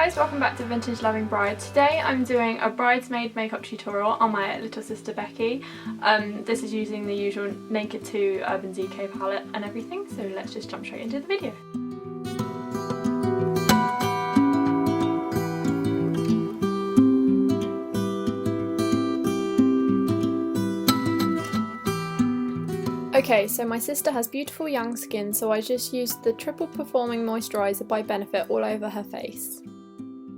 guys, welcome back to Vintage Loving Bride. Today I'm doing a bridesmaid makeup tutorial on my little sister Becky. This is using the usual Naked 2 Urban Decay palette and everything, so let's just jump straight into the video. Okay, so my sister has beautiful young skin, so I just used the Triple Performing Moisturiser by Benefit all over her face.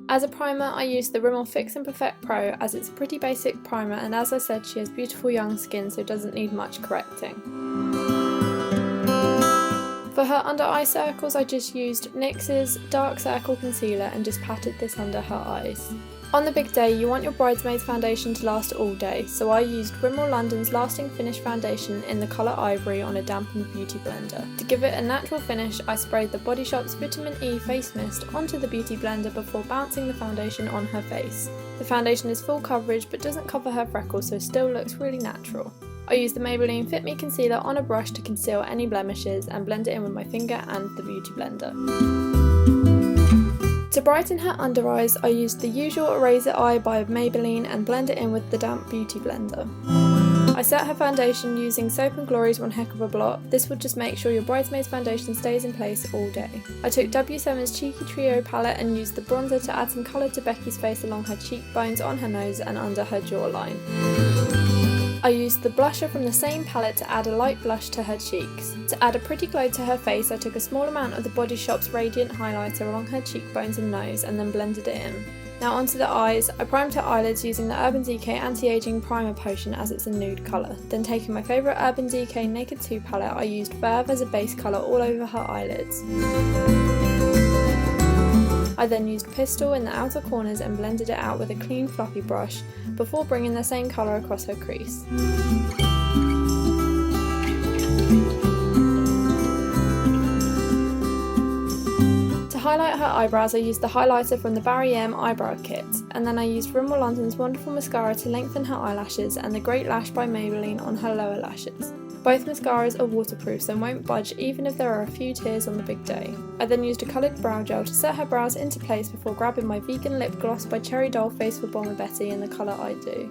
As a primer, I used the Rimmel Fix and Perfect Pro as it's a pretty basic primer, and as I said, she has beautiful young skin, so doesn't need much correcting. For her under eye circles, I just used NYX's Dark Circle Concealer and just patted this under her eyes. On the big day, you want your bridesmaid's foundation to last all day, so I used Rimmel London's Lasting Finish foundation in the colour Ivory on a dampened beauty blender. To give it a natural finish, I sprayed the Body Shop's Vitamin E face mist onto the beauty blender before bouncing the foundation on her face. The foundation is full coverage but doesn't cover her freckles, so still looks really natural. I used the Maybelline Fit Me concealer on a brush to conceal any blemishes and blend it in with my finger and the beauty blender. To brighten her under eyes, I used the usual Eraser Eye by Maybelline and blend it in with the damp beauty blender. I set her foundation using Soap & Glory's One Heck of a Blot. This will just make sure your bridesmaid's foundation stays in place all day. I took W7's Cheeky Trio palette and used the bronzer to add some colour to Becky's face along her cheekbones, on her nose and under her jawline. I used the blusher from the same palette to add a light blush to her cheeks. To add a pretty glow to her face, I took a small amount of the Body Shop's Radiant Highlighter along her cheekbones and nose and then blended it in. Now onto the eyes. I primed her eyelids using the Urban Decay Anti-Aging Primer Potion as it's a nude colour. Then taking my favourite Urban Decay Naked 2 palette, I used Verve as a base colour all over her eyelids. I then used Pistol in the outer corners and blended it out with a clean fluffy brush before bringing the same colour across her crease. To highlight her eyebrows, I used the highlighter from the Barry M Eyebrow Kit, and then I used Rimmel London's wonderful mascara to lengthen her eyelashes and the Great Lash by Maybelline on her lower lashes. Both mascaras are waterproof so won't budge even if there are a few tears on the big day. I then used a coloured brow gel to set her brows into place before grabbing my vegan lip gloss by Cherry Dollface for Bomber Betty in the colour I Do.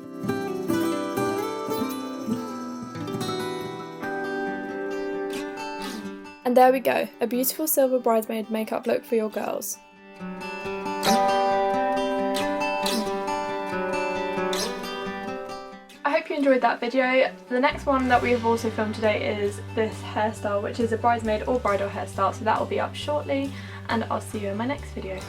And there we go, a beautiful silver bridesmaid makeup look for your girls. I hope you enjoyed that video. The next one that we have also filmed today is this hairstyle, which is a bridesmaid or bridal hairstyle, so that will be up shortly, and I'll see you in my next video.